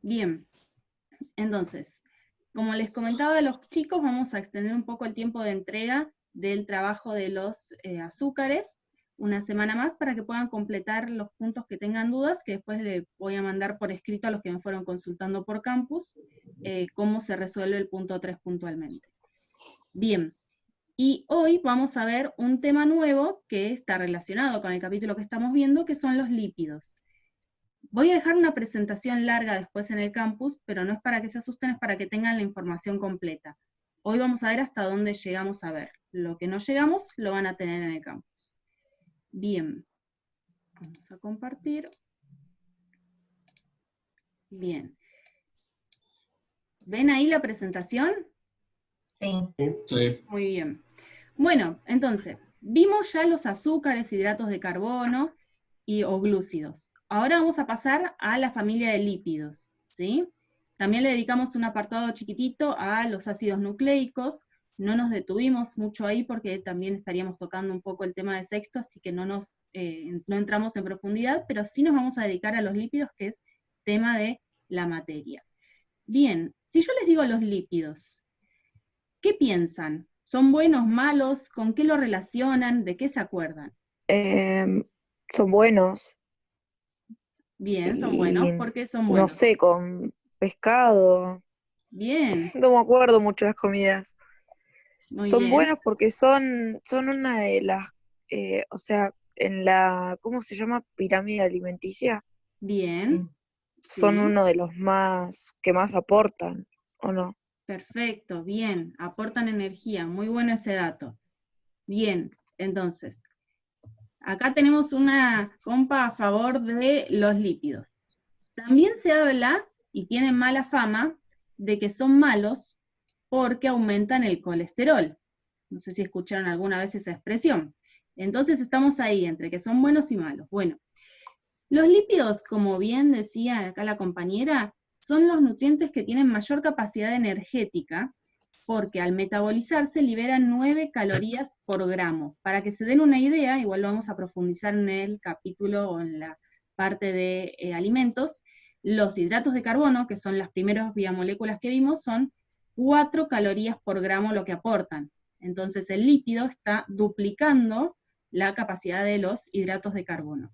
Bien, entonces, como les comentaba a los chicos, vamos a extender un poco el tiempo de entrega del trabajo de los azúcares, una semana más, para que puedan completar los puntos que tengan dudas, que después les voy a mandar por escrito a los que me fueron consultando por campus, cómo se resuelve el punto 3 puntualmente. Bien, y hoy vamos a ver un tema nuevo que está relacionado con el capítulo que estamos viendo, que son los lípidos. Voy a dejar una presentación larga después en el campus, pero no es para que se asusten, es para que tengan la información completa. Hoy vamos a ver hasta dónde llegamos a ver. Lo que no llegamos, lo van a tener en el campus. Bien, vamos a compartir. Bien. ¿Ven ahí la presentación? Sí. Sí. Muy bien. Bueno, entonces, vimos ya los azúcares, hidratos de carbono o glúcidos. Ahora vamos a pasar a la familia de lípidos, ¿sí? También le dedicamos un apartado chiquitito a los ácidos nucleicos. No nos detuvimos mucho ahí porque también estaríamos tocando un poco el tema de sexto, así que no entramos en profundidad, pero sí nos vamos a dedicar a los lípidos, que es tema de la materia. Bien, si yo les digo los lípidos, ¿qué piensan? ¿Son buenos, malos? ¿Con qué lo relacionan? ¿De qué se acuerdan? Son buenos. Bien, son buenos. Y ¿Por qué son no buenos? sé, con pescado. Bien, No me acuerdo mucho las comidas. muy Son bien. buenos porque son una de las, o sea, en la, ¿cómo se llama? Pirámide alimenticia. Bien, Son sí. uno de los más que más aportan, ¿o no? Perfecto, bien. Aportan energía. Muy bueno ese dato. Bien, entonces, acá tenemos una compa a favor de los lípidos. También se habla, y tienen mala fama, de que son malos porque aumentan el colesterol. No sé si escucharon alguna vez esa expresión. Entonces estamos ahí, entre que son buenos y malos. Bueno, los lípidos, como bien decía acá la compañera, son los nutrientes que tienen mayor capacidad energética, porque al metabolizarse liberan 9 calorías por gramo. Para que se den una idea, igual lo vamos a profundizar en el capítulo o en la parte de alimentos, los hidratos de carbono, que son las primeras biomoléculas que vimos, son 4 calorías por gramo lo que aportan. Entonces el lípido está duplicando la capacidad de los hidratos de carbono.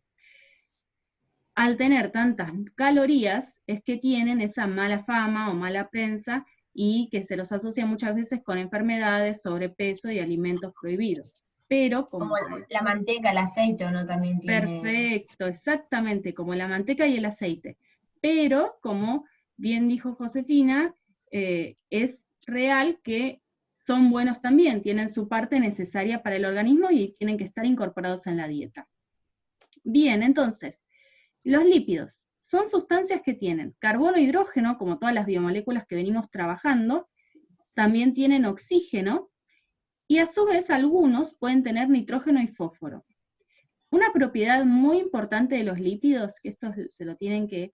Al tener tantas calorías, es que tienen esa mala fama o mala prensa y que se los asocia muchas veces con enfermedades, sobrepeso y alimentos prohibidos. Pero Como como la manteca, el aceite, ¿o no? También tiene. perfecto, exactamente, como la manteca y el aceite. Pero, como bien dijo Josefina, es real que son buenos también, tienen su parte necesaria para el organismo y tienen que estar incorporados en la dieta. Bien, entonces, los lípidos son sustancias que tienen carbono e hidrógeno, como todas las biomoléculas que venimos trabajando, también tienen oxígeno, y a su vez algunos pueden tener nitrógeno y fósforo. Una propiedad muy importante de los lípidos, que esto se lo tienen que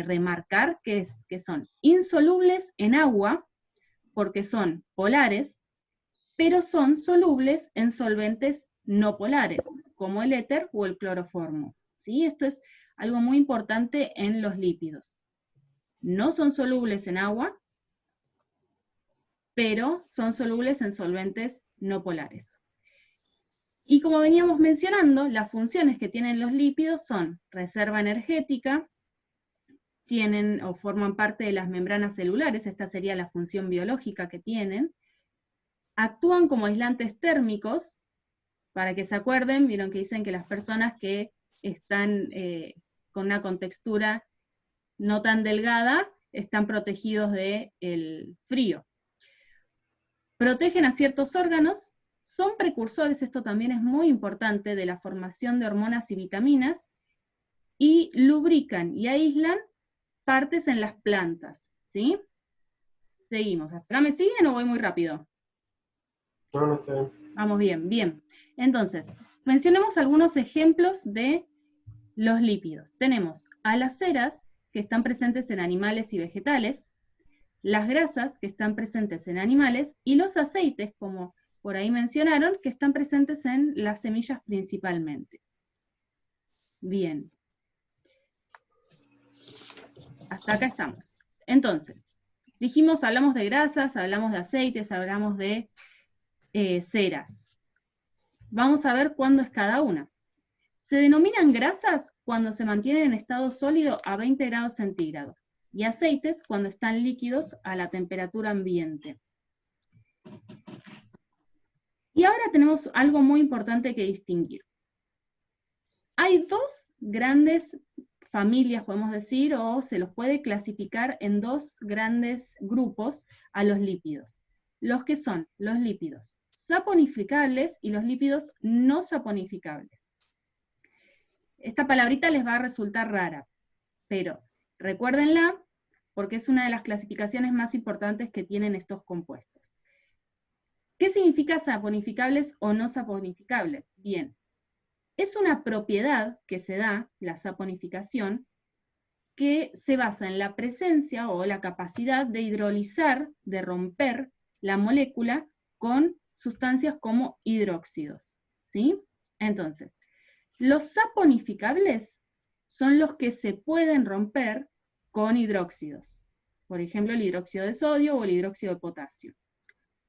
remarcar, que son insolubles en agua, porque son polares, pero son solubles en solventes no polares, como el éter o el cloroformo. ¿Sí? Esto es algo muy importante en los lípidos. No son solubles en agua, pero son solubles en solventes no polares. Y como veníamos mencionando, las funciones que tienen los lípidos son reserva energética, tienen o forman parte de las membranas celulares, esta sería la función biológica que tienen, actúan como aislantes térmicos, para que se acuerden, vieron que dicen que las personas que están con una contextura no tan delgada están protegidos del frío. Protegen a ciertos órganos, son precursores, esto también es muy importante, de la formación de hormonas y vitaminas, y lubrican y aíslan partes en las plantas, ¿sí? Seguimos. ¿Hasta acá me siguen o voy muy rápido? No, no está bien. Vamos bien, bien. Entonces, mencionemos algunos ejemplos de los lípidos. Tenemos a las ceras, que están presentes en animales y vegetales, las grasas, que están presentes en animales, y los aceites, como por ahí mencionaron, que están presentes en las semillas principalmente. Bien. Hasta acá estamos. Entonces, dijimos, hablamos de grasas, hablamos de aceites, hablamos de ceras. Vamos a ver cuándo es cada una. Se denominan grasas cuando se mantienen en estado sólido a 20 grados centígrados, y aceites cuando están líquidos a la temperatura ambiente. Y ahora tenemos algo muy importante que distinguir. Hay dos grandes familias, podemos decir, o se los puede clasificar en dos grandes grupos a los lípidos. Los que son los lípidos saponificables y los lípidos no saponificables. Esta palabrita les va a resultar rara, pero recuérdenla porque es una de las clasificaciones más importantes que tienen estos compuestos. ¿Qué significa saponificables o no saponificables? Bien, es una propiedad que se da, la saponificación, que se basa en la presencia o la capacidad de hidrolizar, de romper la molécula con sustancias como hidróxidos, ¿sí? Entonces, los saponificables son los que se pueden romper con hidróxidos, por ejemplo el hidróxido de sodio o el hidróxido de potasio.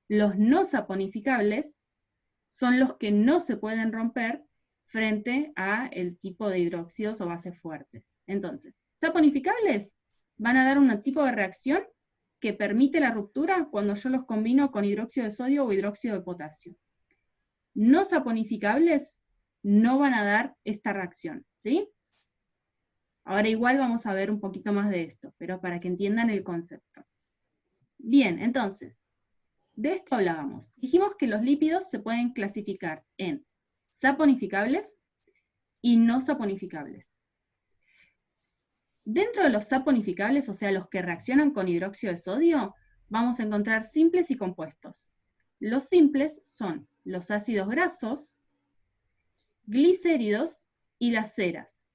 Los no saponificables son los que no se pueden romper frente a el tipo de hidróxidos o bases fuertes. Entonces, saponificables van a dar un tipo de reacción que permite la ruptura cuando yo los combino con hidróxido de sodio o hidróxido de potasio. No saponificables no van a dar esta reacción, ¿sí? Ahora igual vamos a ver un poquito más de esto, pero para que entiendan el concepto. Bien, entonces, de esto hablábamos. Dijimos que los lípidos se pueden clasificar en saponificables y no saponificables. Dentro de los saponificables, o sea, los que reaccionan con hidróxido de sodio, vamos a encontrar simples y compuestos. Los simples son los ácidos grasos, glicéridos y las ceras.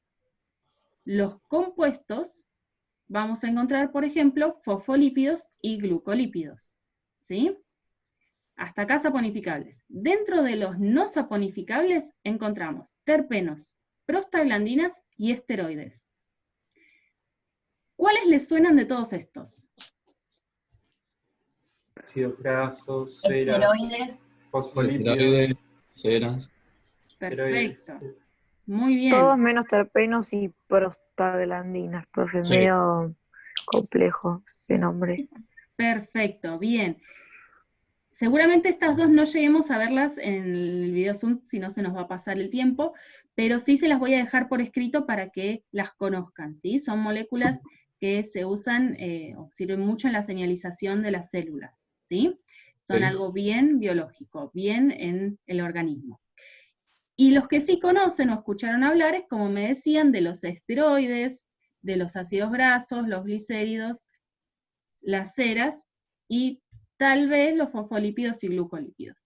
Los compuestos, vamos a encontrar, por ejemplo, fosfolípidos y glucolípidos, ¿sí? Hasta acá saponificables. Dentro de los no saponificables encontramos terpenos, prostaglandinas y esteroides. ¿Cuáles les suenan de todos estos? Ácidos grasos, ceras, Esteroides. fosfolípidos. Esteroides, ceras. Perfecto. Muy bien. Todos menos terpenos y prostaglandinas, profe, Sí. medio complejo ese nombre. Perfecto, bien. Seguramente estas dos no lleguemos a verlas en el video Zoom, si no se nos va a pasar el tiempo, pero sí se las voy a dejar por escrito para que las conozcan, ¿sí? Son moléculas que se usan o sirven mucho en la señalización de las células, ¿sí? Son Sí. algo bien biológico, bien en el organismo. Y los que sí conocen o escucharon hablar es, como me decían, de los esteroides, de los ácidos grasos, los glicéridos, las ceras y tal vez los fosfolípidos y glucolípidos.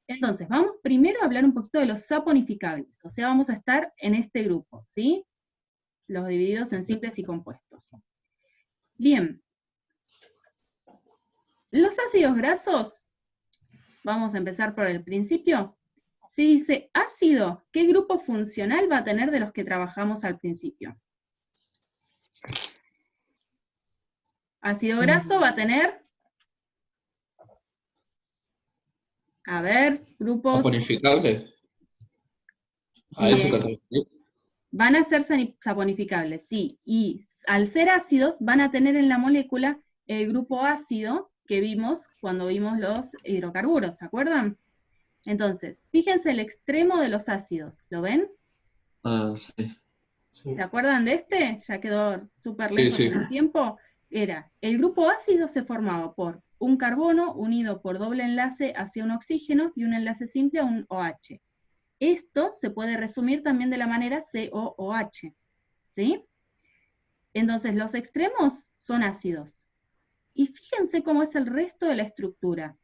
Entonces, vamos primero a hablar un poquito de los saponificables, o sea, vamos a estar en este grupo, ¿sí? Los divididos en simples y compuestos. Bien. Los ácidos grasos, vamos a empezar por el principio. Si dice ácido, ¿qué grupo funcional va a tener de los que trabajamos al principio? Ácido graso va a tener, a ver, grupos. ¿Saponificable? A Bien. eso te refieres. Van a ser saponificables, sí, y al ser ácidos van a tener en la molécula el grupo ácido que vimos cuando vimos los hidrocarburos, ¿se acuerdan? Entonces, fíjense el extremo de los ácidos, ¿lo ven? Ah, sí. Sí. ¿Se acuerdan de este? Ya quedó súper lejos Sí. en el tiempo. Era, el grupo ácido se formaba por un carbono unido por doble enlace hacia un oxígeno y un enlace simple a un OH. Esto se puede resumir también de la manera COOH, ¿sí? Entonces, los extremos son ácidos. Y fíjense cómo es el resto de la estructura.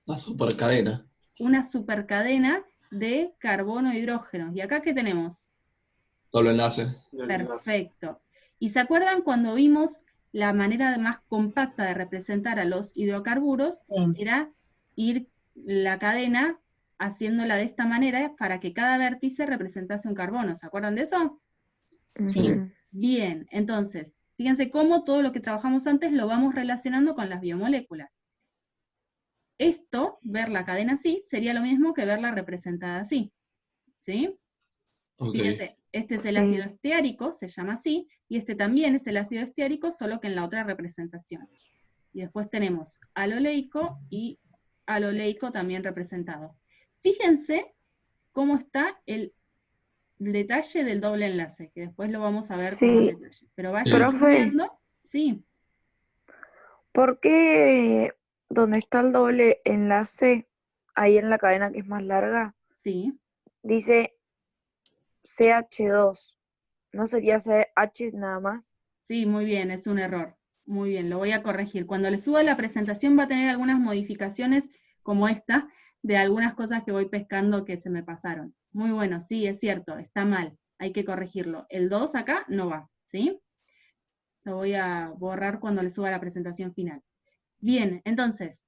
La supercadena. Una supercadena de carbono e hidrógeno. ¿Y acá qué tenemos? Doble enlace. Perfecto. ¿Y se acuerdan cuando vimos la manera más compacta de representar a los hidrocarburos? Sí. Era ir la cadena haciéndola de esta manera para que cada vértice representase un carbono. ¿Se acuerdan de eso? Sí. Ujú. Bien, entonces, Fíjense cómo todo lo que trabajamos antes lo vamos relacionando con las biomoléculas. Esto, ver la cadena así, sería lo mismo que verla representada así. ¿Sí? Ok. Fíjense, este es el Sí. ácido esteárico, se llama así, y este también es el ácido esteárico, solo que en la otra representación. Y después tenemos aloleico y aloleico también representado. Fíjense cómo está el detalle del doble enlace, que después lo vamos a ver con más Sí. detalle. Pero vayan Sí. Profe. chusmeando. Sí, ¿Por qué donde está el doble enlace, ahí en la cadena que es más larga, sí. dice CH2? ¿No sería CH nada más? Sí, muy bien, es un error. Muy bien, lo voy a corregir. Cuando le suba la presentación va a tener algunas modificaciones como esta, de algunas cosas que voy pescando que se me pasaron. Muy bueno, sí, es cierto, está mal, hay que corregirlo. El 2 acá no va, ¿sí? Lo voy a borrar cuando le suba la presentación final. Bien, entonces,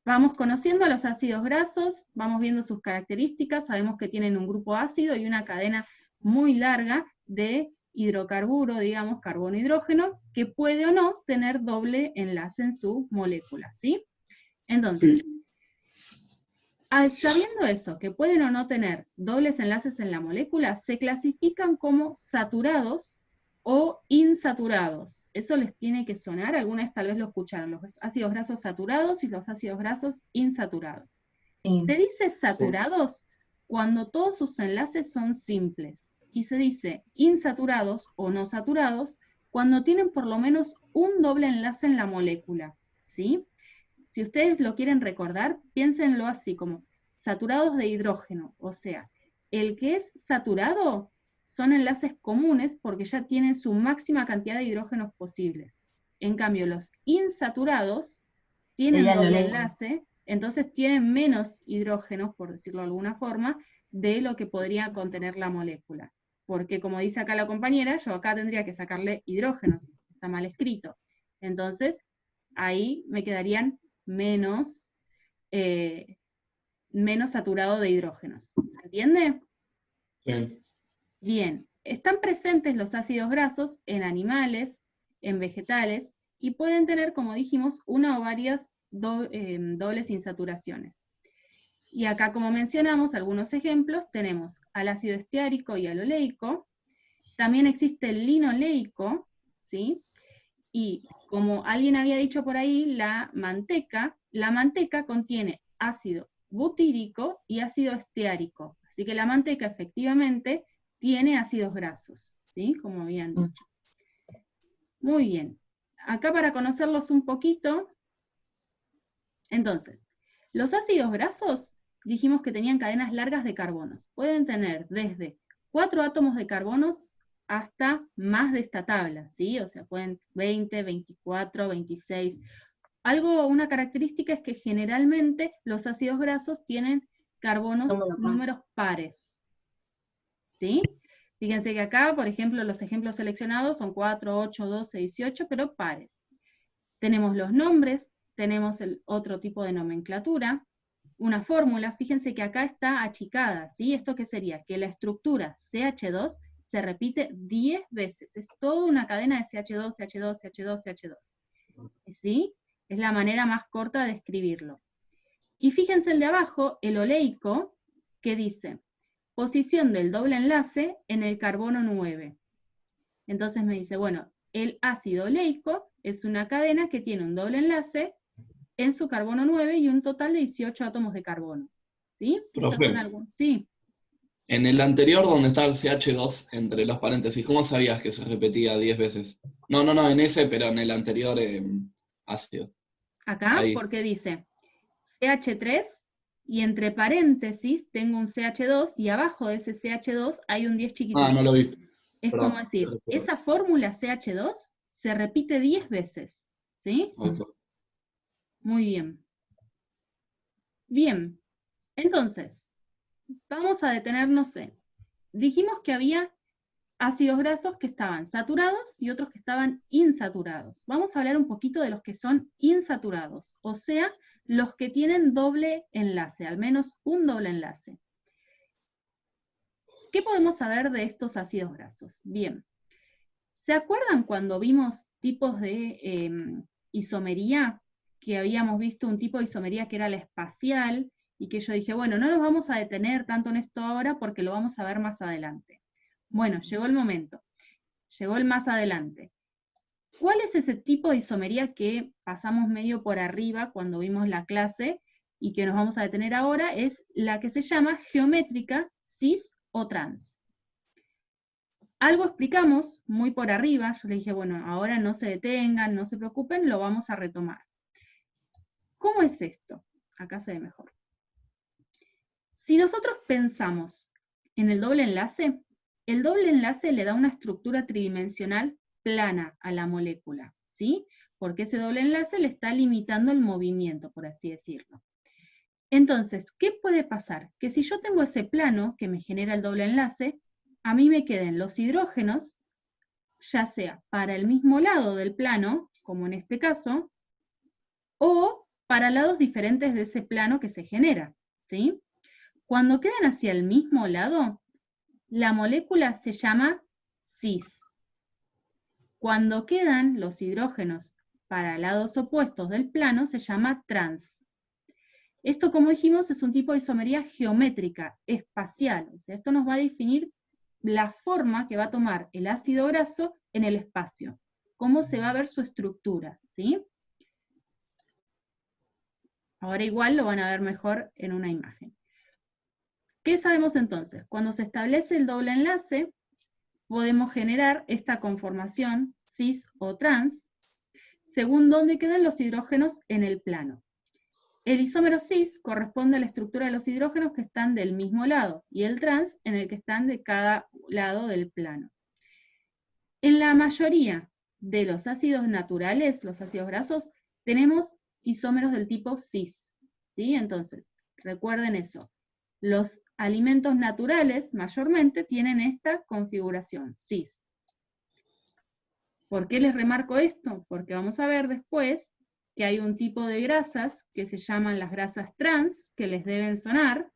vamos conociendo a los ácidos grasos, vamos viendo sus características, sabemos que tienen un grupo ácido y una cadena muy larga de hidrocarburo, digamos, carbono-hidrógeno, que puede o no tener doble enlace en su molécula, ¿sí? Entonces, sabiendo eso, que pueden o no tener dobles enlaces en la molécula, se clasifican como saturados o insaturados. Eso les tiene que sonar, alguna vez tal vez lo escucharon, los ácidos grasos saturados y los ácidos grasos insaturados. Sí. Se dice saturados cuando todos sus enlaces son simples, y se dice insaturados o no saturados cuando tienen por lo menos un doble enlace en la molécula, ¿sí? Si ustedes lo quieren recordar, piénsenlo así, como saturados de hidrógeno, o sea, el que es saturado son enlaces comunes porque ya tienen su máxima cantidad de hidrógenos posibles. En cambio, los insaturados tienen Sería doble aloleico. enlace, entonces tienen menos hidrógenos, por decirlo de alguna forma, de lo que podría contener la molécula. Porque como dice acá la compañera, yo acá tendría que sacarle hidrógenos, está mal escrito. Entonces, ahí me quedarían menos saturado de hidrógenos. ¿Se entiende? Bien. Bien, están presentes los ácidos grasos en animales, en vegetales, y pueden tener, como dijimos, una o varias dobles insaturaciones. Y acá, como mencionamos, algunos ejemplos, tenemos al ácido esteárico y al oleico. También existe el linoleico, ¿sí? Y como alguien había dicho por ahí, la manteca contiene ácido butírico y ácido esteárico. Así que la manteca efectivamente tiene ácidos grasos, ¿sí? Como habían dicho. Muy bien. Acá para conocerlos un poquito, entonces, los ácidos grasos dijimos que tenían cadenas largas de carbonos. Pueden tener desde 4 átomos de carbonos hasta más de esta tabla, ¿sí? O sea, pueden 20, 24, 26. Una característica es que generalmente los ácidos grasos tienen números pares, ¿sí? Fíjense que acá, por ejemplo, los ejemplos seleccionados son 4, 8, 12, 18, pero pares. Tenemos los nombres, tenemos el otro tipo de nomenclatura, una fórmula, fíjense que acá está achicada, ¿sí? ¿Esto qué sería? Que la estructura CH2 se repite 10 veces, es toda una cadena de CH2, CH2, CH2, CH2, ¿sí? Es la manera más corta de escribirlo. Y fíjense el de abajo, el oleico, que dice, posición del doble enlace en el carbono 9. Entonces me dice, bueno, el ácido oleico es una cadena que tiene un doble enlace en su carbono 9 y un total de 18 átomos de carbono. ¿Sí? Profe, Sí. en el anterior donde está el CH2 entre los paréntesis, ¿cómo sabías que se repetía 10 veces? No, en ese, pero en el anterior ácido. Acá, Ahí. porque dice CH3 y entre paréntesis tengo un CH2 y abajo de ese CH2 hay un 10 chiquitito. Ah, no lo vi. Es Perdón, como decir, perdón. esa fórmula CH2 se repite 10 veces. ¿Sí? Okay. Muy bien. Bien, entonces, vamos a detenernos en, dijimos que había ácidos grasos que estaban saturados y otros que estaban insaturados. Vamos a hablar un poquito de los que son insaturados, o sea, los que tienen doble enlace, al menos un doble enlace. ¿Qué podemos saber de estos ácidos grasos? Bien, ¿Se acuerdan cuando vimos tipos de isomería? Que habíamos visto un tipo de isomería que era la espacial, y que yo dije, bueno, no nos vamos a detener tanto en esto ahora porque lo vamos a ver más adelante. Bueno, llegó el momento, llegó el más adelante. ¿Cuál es ese tipo de isomería que pasamos medio por arriba cuando vimos la clase y que nos vamos a detener ahora? Es la que se llama geométrica, cis o trans. Algo explicamos muy por arriba, yo le dije, bueno, ahora no se detengan, no se preocupen, lo vamos a retomar. ¿Cómo es esto? Acá se ve mejor. Si nosotros pensamos en el doble enlace le da una estructura tridimensional plana a la molécula, ¿sí? Porque ese doble enlace le está limitando el movimiento, por así decirlo. Entonces, ¿qué puede pasar? Que si yo tengo ese plano que me genera el doble enlace, a mí me queden los hidrógenos, ya sea para el mismo lado del plano, como en este caso, o para lados diferentes de ese plano que se genera, ¿sí? Cuando quedan hacia el mismo lado, la molécula se llama cis. Cuando quedan los hidrógenos para lados opuestos del plano, se llama trans. Esto, como dijimos, es un tipo de isomería geométrica, espacial. O sea, esto nos va a definir la forma que va a tomar el ácido graso en el espacio, cómo se va a ver su estructura, ¿sí? Ahora igual lo van a ver mejor en una imagen. ¿Qué sabemos entonces? Cuando se establece el doble enlace, podemos generar esta conformación cis o trans, según dónde quedan los hidrógenos en el plano. El isómero cis corresponde a la estructura de los hidrógenos que están del mismo lado, y el trans en el que están de cada lado del plano. En la mayoría de los ácidos naturales, los ácidos grasos, tenemos isómeros del tipo cis, ¿sí? Entonces, recuerden eso. Los alimentos naturales, mayormente, tienen esta configuración, cis. ¿Por qué les remarco esto? Porque vamos a ver después que hay un tipo de grasas que se llaman las grasas trans, que les deben sonar,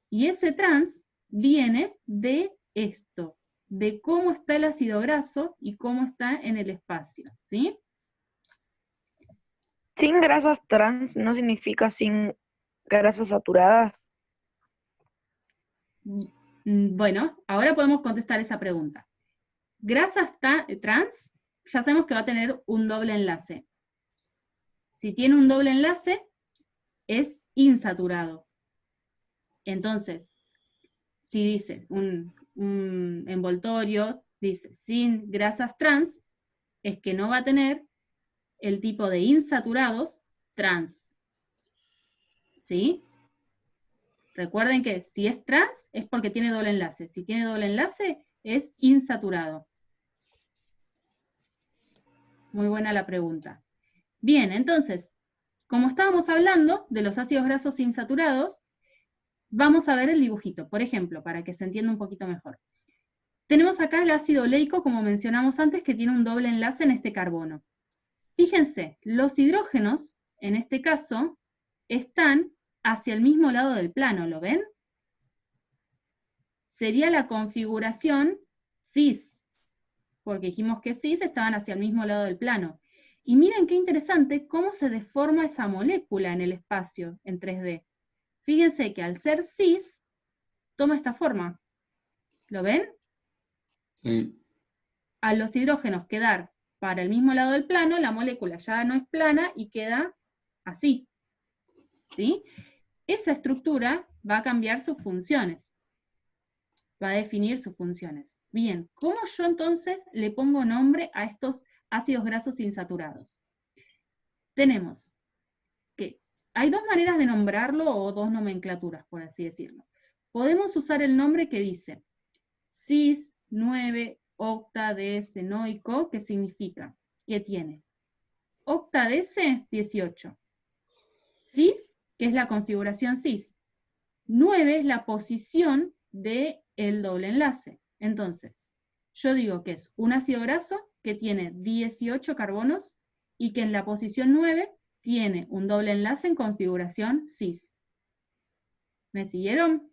y ese trans viene de esto, de cómo está el ácido graso y cómo está en el espacio, ¿sí? Sin grasas trans no significa sin grasas saturadas. Bueno, ahora podemos contestar esa pregunta. Grasas trans, ya sabemos que va a tener un doble enlace. Si tiene un doble enlace, es insaturado. Entonces, si dice un envoltorio, dice sin grasas trans, es que no va a tener el tipo de insaturados trans. ¿Sí? Recuerden que si es trans, es porque tiene doble enlace. Si tiene doble enlace, es insaturado. Muy buena la pregunta. Bien, entonces, como estábamos hablando de los ácidos grasos insaturados, vamos a ver el dibujito, por ejemplo, para que se entienda un poquito mejor. Tenemos acá el ácido oleico, como mencionamos antes, que tiene un doble enlace en este carbono. Fíjense, los hidrógenos, en este caso, están hacia el mismo lado del plano, ¿lo ven? Sería la configuración cis, porque dijimos que cis estaban hacia el mismo lado del plano. Y miren qué interesante cómo se deforma esa molécula en el espacio, en 3D. Fíjense que al ser cis, toma esta forma. ¿Lo ven? Sí. A los hidrógenos quedar para el mismo lado del plano, la molécula ya no es plana y queda así. ¿Sí? Esa estructura va a cambiar sus funciones. Va a definir sus funciones. Bien, ¿cómo yo entonces le pongo nombre a estos ácidos grasos insaturados? Tenemos que hay dos maneras de nombrarlo o dos nomenclaturas, por así decirlo. Podemos usar el nombre que dice cis 9-octadecenoico, que significa que tiene octadece 18, cis, que es la configuración cis, 9 es la posición del doble enlace. Entonces, yo digo que es un ácido graso que tiene 18 carbonos y que en la posición 9 tiene un doble enlace en configuración cis. ¿Me siguieron?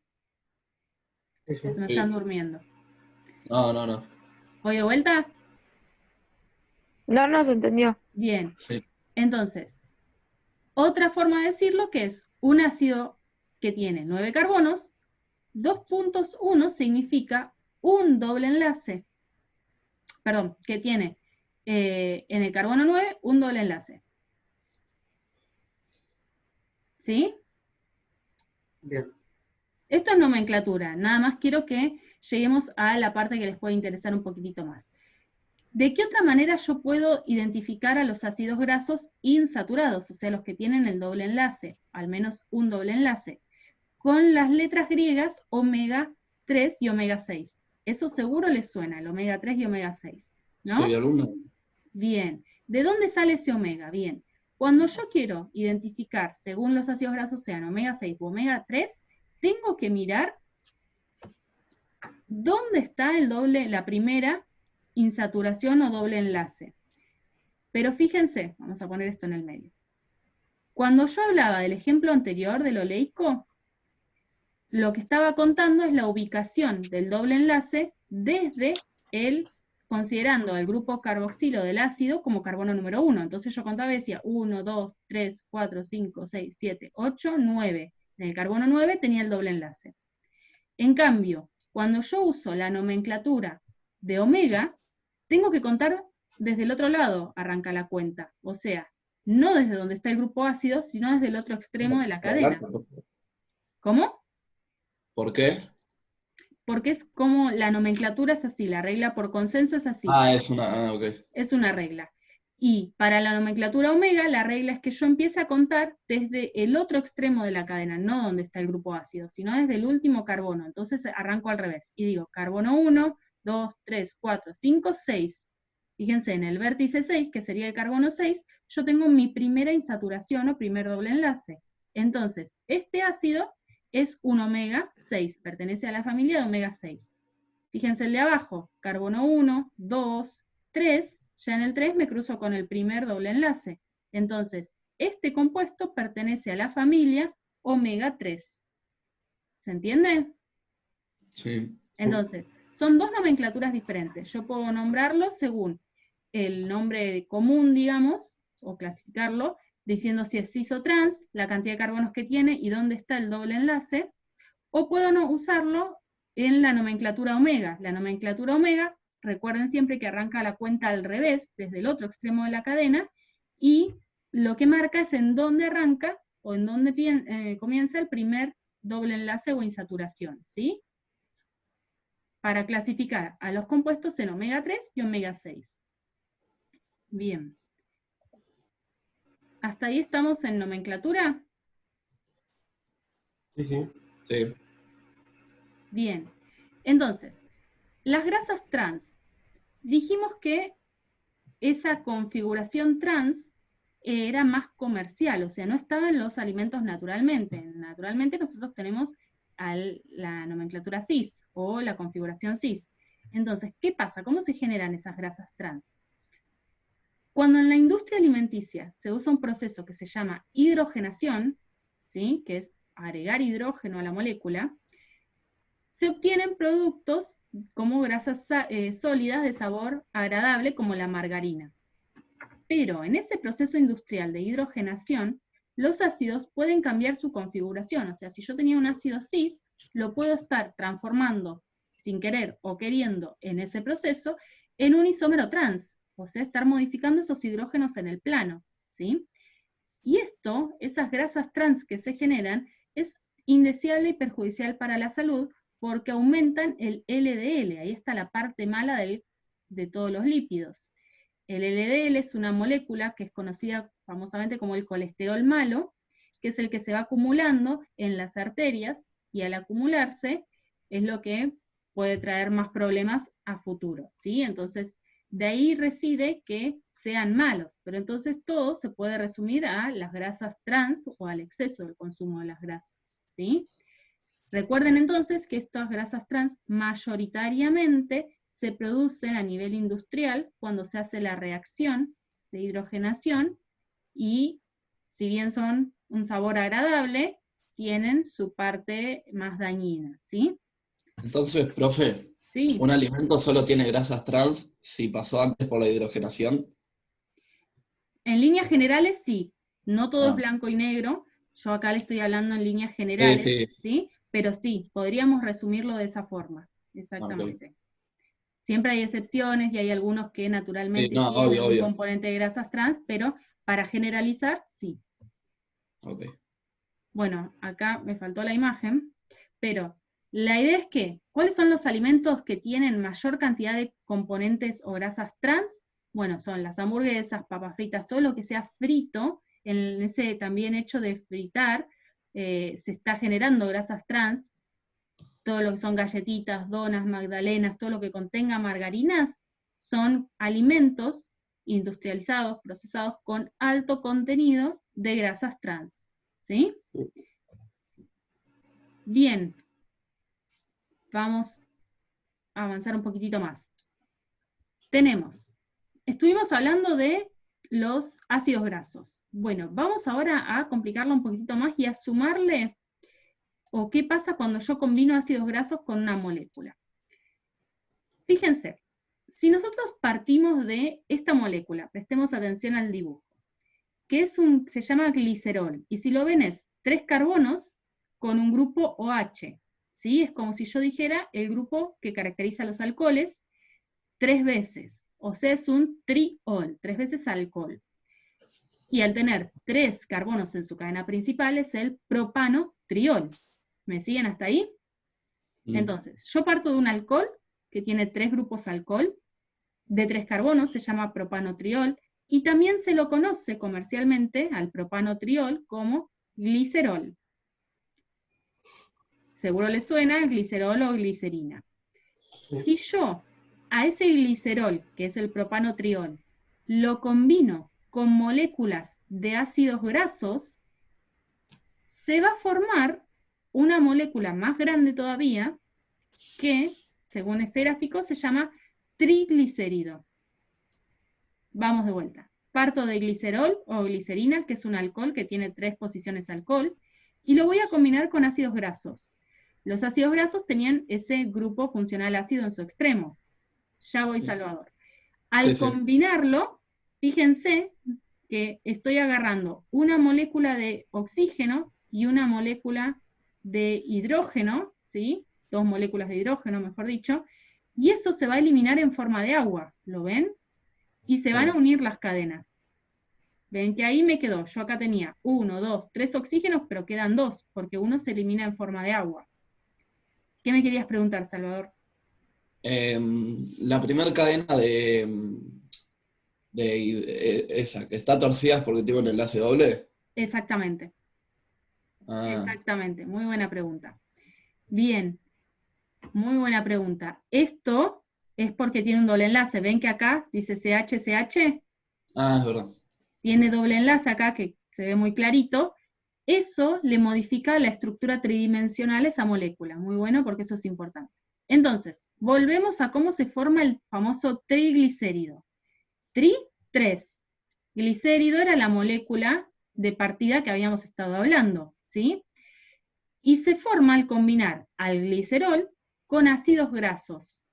Sí, sí. ¿O se me están durmiendo? No. ¿Voy de vuelta? No, no, se entendió. Bien, Sí. entonces, otra forma de decirlo que es un ácido que tiene 9 carbonos, 2.1 significa un doble enlace, perdón, que tiene en el carbono 9 un doble enlace. ¿Sí? Bien. Esto es nomenclatura, nada más quiero que lleguemos a la parte que les puede interesar un poquitito más. ¿De qué otra manera yo puedo identificar a los ácidos grasos insaturados, o sea, los que tienen el doble enlace, al menos un doble enlace? Con las letras griegas omega 3 y omega 6. Eso seguro les suena, el omega 3 y omega 6, ¿no? Soy alumno. Bien. ¿De dónde sale ese omega? Bien. Cuando yo quiero identificar, según los ácidos grasos sean omega 6 u omega 3, tengo que mirar dónde está el doble, la primera insaturación o doble enlace. Pero fíjense, vamos a poner esto en el medio. Cuando yo hablaba del ejemplo anterior del oleico, lo que estaba contando es la ubicación del doble enlace desde el, considerando el grupo carboxilo del ácido como carbono número 1. Entonces yo contaba y decía 1, 2, 3, 4, 5, 6, 7, 8, 9. En el carbono 9 tenía el doble enlace. En cambio, cuando yo uso la nomenclatura de omega, tengo que contar desde el otro lado, arranca la cuenta. O sea, no desde donde está el grupo ácido, sino desde el otro extremo de la cadena. ¿Cómo? ¿Por qué? Porque es como la nomenclatura es así, la regla por consenso es así. Ok. Es una regla. Y para la nomenclatura omega, la regla es que yo empiece a contar desde el otro extremo de la cadena, no donde está el grupo ácido, sino desde el último carbono. Entonces arranco al revés y digo carbono 1, 2, 3, 4, 5, 6. Fíjense, en el vértice 6, que sería el carbono 6, yo tengo mi primera insaturación o primer doble enlace. Entonces, este ácido es un omega 6, pertenece a la familia de omega 6. Fíjense el de abajo, carbono 1, 2, 3, ya en el 3 me cruzo con el primer doble enlace. Entonces, este compuesto pertenece a la familia omega 3. ¿Se entiende? Sí. Entonces, son dos nomenclaturas diferentes. Yo puedo nombrarlo según el nombre común, digamos, o clasificarlo, diciendo si es cis o trans, la cantidad de carbonos que tiene y dónde está el doble enlace, o puedo no usarlo en la nomenclatura omega. La nomenclatura omega, recuerden siempre que arranca la cuenta al revés, desde el otro extremo de la cadena, y lo que marca es en dónde arranca o en dónde comienza el primer doble enlace o insaturación, ¿sí? Para clasificar a los compuestos en omega 3 y omega 6. Bien. ¿Hasta ahí estamos en nomenclatura? Sí, sí. Sí. Bien. Entonces, las grasas trans. Dijimos que esa configuración trans era más comercial, o sea, no estaba en los alimentos naturalmente. Naturalmente nosotros tenemos la nomenclatura cis o la configuración cis. Entonces, ¿qué pasa? ¿Cómo se generan esas grasas trans? Cuando en la industria alimenticia se usa un proceso que se llama hidrogenación, ¿sí? Que es agregar hidrógeno a la molécula, se obtienen productos como grasas sólidas de sabor agradable como la margarina. Pero en ese proceso industrial de hidrogenación, los ácidos pueden cambiar su configuración. O sea, si yo tenía un ácido cis, lo puedo estar transformando sin querer o queriendo en ese proceso en un isómero trans. O sea, estar modificando esos hidrógenos en el plano, ¿sí? Y esto, esas grasas trans que se generan, es indeseable y perjudicial para la salud porque aumentan el LDL. Ahí está la parte mala de todos los lípidos. El LDL es una molécula que es conocida famosamente como el colesterol malo, que es el que se va acumulando en las arterias, y al acumularse es lo que puede traer más problemas a futuro, ¿sí? Entonces, de ahí reside que sean malos, pero entonces todo se puede resumir a las grasas trans o al exceso del consumo de las grasas, ¿sí? Recuerden entonces que estas grasas trans mayoritariamente se producen a nivel industrial cuando se hace la reacción de hidrogenación y si bien son un sabor agradable, tienen su parte más dañina, ¿sí? Entonces, profe, Sí. ¿un alimento solo tiene grasas trans si pasó antes por la hidrogenación? En líneas generales sí, no todo es Ah. blanco y negro, yo acá le estoy hablando en líneas generales, Sí. ¿sí? Pero sí, podríamos resumirlo de esa forma, exactamente. Siempre hay excepciones y hay algunos que naturalmente no, tienen un obvio. componente de grasas trans, pero para generalizar, sí. Ok. Bueno, acá me faltó la imagen, pero la idea es que, ¿cuáles son los alimentos que tienen mayor cantidad de componentes o grasas trans? Bueno, son las hamburguesas, papas fritas, todo lo que sea frito, en ese también hecho de fritar, se está generando grasas trans, todo lo que son galletitas, donas, magdalenas, todo lo que contenga margarinas, son alimentos industrializados, procesados con alto contenido de grasas trans, ¿sí? Bien, vamos a avanzar un poquitito más. Estuvimos hablando de los ácidos grasos. Bueno, vamos ahora a complicarlo un poquitito más y a sumarle, o qué pasa cuando yo combino ácidos grasos con una molécula. Fíjense, si nosotros partimos de esta molécula, prestemos atención al dibujo, que se llama glicerol, y si lo ven es 3 carbonos con un grupo OH, ¿sí? Es como si yo dijera el grupo que caracteriza los alcoholes 3 veces, o sea, es un triol, 3 veces alcohol. Y al tener 3 carbonos en su cadena principal es el propanotriol. ¿Me siguen hasta ahí? Entonces, yo parto de un alcohol que tiene 3 grupos alcohol, de 3 carbonos, se llama propanotriol, y también se lo conoce comercialmente al propanotriol como glicerol. Seguro les suena glicerol o glicerina. Si yo a ese glicerol, que es el propanotriol, lo combino con moléculas de ácidos grasos, se va a formar una molécula más grande todavía que, según este gráfico, se llama triglicérido. Vamos de vuelta. Parto de glicerol o glicerina, que es un alcohol que tiene 3 posiciones alcohol, y lo voy a combinar con ácidos grasos. Los ácidos grasos tenían ese grupo funcional ácido en su extremo. Ya voy, Salvador. Al combinarlo, fíjense que estoy agarrando una molécula de oxígeno y una molécula de hidrógeno, ¿sí? 2 moléculas de hidrógeno, mejor dicho, y eso se va a eliminar en forma de agua, ¿lo ven? Y se van a unir las cadenas. Ven que ahí me quedó, yo acá tenía 1, 2, 3 oxígenos, pero quedan 2, porque uno se elimina en forma de agua. ¿Qué me querías preguntar, Salvador? La primera cadena esa, que está torcida porque tiene un enlace doble. Exactamente. Ah. Exactamente, muy buena pregunta. Bien, muy buena pregunta. Esto es porque tiene un doble enlace. ¿Ven que acá dice CH? Ah, es verdad. Tiene doble enlace acá que se ve muy clarito. Eso le modifica la estructura tridimensional a esa molécula. Muy bueno porque eso es importante. Entonces, volvemos a cómo se forma el famoso triglicérido. 3. Glicérido era la molécula de partida que habíamos estado hablando, ¿sí? Y se forma al combinar al glicerol con ácidos grasos.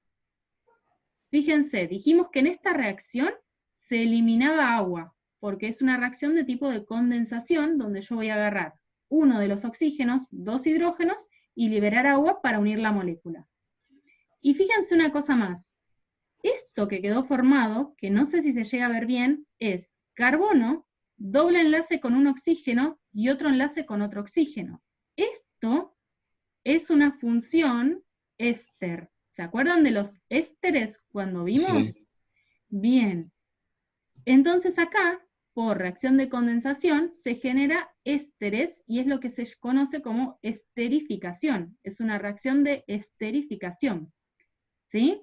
Fíjense, dijimos que en esta reacción se eliminaba agua, porque es una reacción de tipo de condensación, donde yo voy a agarrar uno de los oxígenos, 2 hidrógenos, y liberar agua para unir la molécula. Y fíjense una cosa más. Esto que quedó formado, que no sé si se llega a ver bien, es carbono, doble enlace con un oxígeno y otro enlace con otro oxígeno. Esto es una función éster. ¿Se acuerdan de los ésteres cuando vimos? Sí. Bien. Entonces acá, por reacción de condensación, se genera ésteres y es lo que se conoce como esterificación. Es una reacción de esterificación. ¿Sí?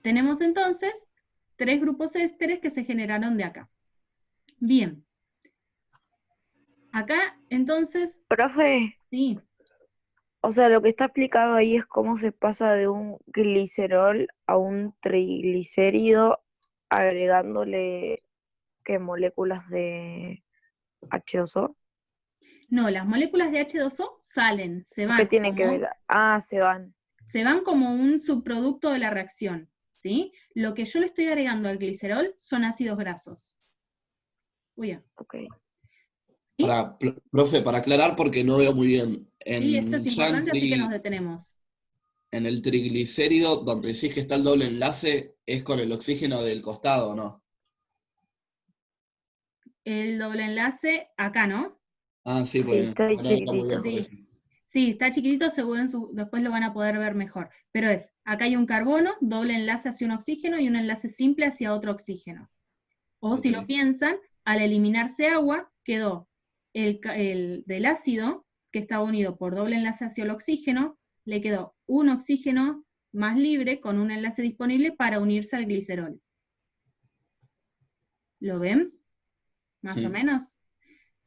Tenemos entonces 3 grupos ésteres que se generaron de acá. Bien. Acá, entonces... Profe, Sí. o sea, lo que está explicado ahí es cómo se pasa de un glicerol a un triglicérido agregándole ¿qué moléculas de H2O? No, las moléculas de H2O salen, se ¿Qué van tiene que ver? Ah, se van. como un subproducto de la reacción. ¿sí? Lo que yo le estoy agregando al glicerol son ácidos grasos. Uy, Ok. ¿sí? Profe, para aclarar porque no veo muy bien. Sí, esto es Ya importante, así que nos detenemos. en el triglicérido, donde decís que está el doble enlace, es con el oxígeno del costado, ¿no? El doble enlace acá, ¿no? Ah, sí, Sí, pues está ahí no está muy bien chiquitito. por Sí. eso. Sí, está chiquitito, seguro después lo van a poder ver mejor. Pero acá hay un carbono, doble enlace hacia un oxígeno y un enlace simple hacia otro oxígeno. O si lo Ok. piensan, al eliminarse agua, quedó el del ácido, que estaba unido por doble enlace hacia el oxígeno, le quedó un oxígeno más libre con un enlace disponible para unirse al glicerol. ¿Lo ven? Más Sí. o menos.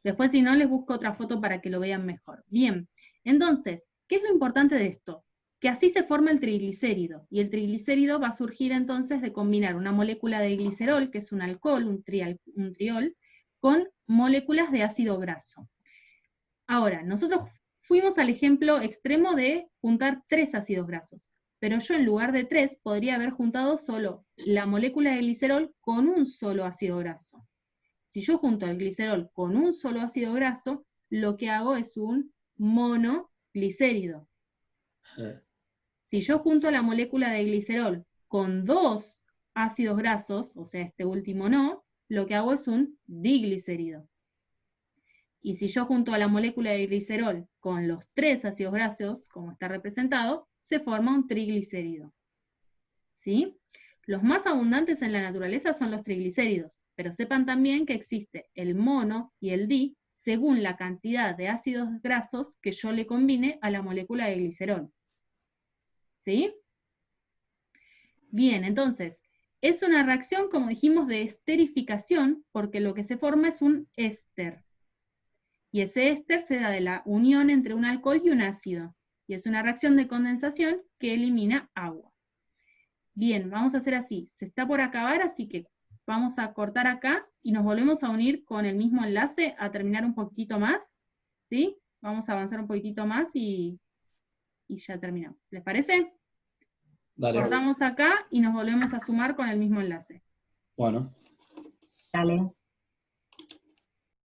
Después, si no, les busco otra foto para que lo vean mejor. Bien, entonces, ¿qué es lo importante de esto? Que así se forma el triglicérido, y el triglicérido va a surgir entonces de combinar una molécula de glicerol, que es un alcohol, un triol, con moléculas de ácido graso. Ahora, nosotros fuimos al ejemplo extremo de juntar 3 ácidos grasos, pero yo en lugar de 3 podría haber juntado solo la molécula de glicerol con un solo ácido graso. Si yo junto el glicerol con un solo ácido graso, lo que hago es un monoglicérido. Si yo junto la molécula de glicerol con 2 ácidos grasos, o sea, este último no, lo que hago es un diglicérido. Y si yo junto a la molécula de glicerol con los 3 ácidos grasos, como está representado, se forma un triglicérido. ¿Sí? Los más abundantes en la naturaleza son los triglicéridos, pero sepan también que existe el mono y el di según la cantidad de ácidos grasos que yo le combine a la molécula de glicerol. ¿Sí? Bien, entonces, es una reacción, como dijimos, de esterificación, porque lo que se forma es un éster. Y ese éster se da de la unión entre un alcohol y un ácido. Y es una reacción de condensación que elimina agua. Bien, vamos a hacer así. Se está por acabar, así que vamos a cortar acá y nos volvemos a unir con el mismo enlace a terminar un poquito más. ¿Sí? Vamos a avanzar un poquitito más y ya terminamos. ¿Les parece? Dale. Cortamos acá y nos volvemos a sumar con el mismo enlace. Bueno. Dale.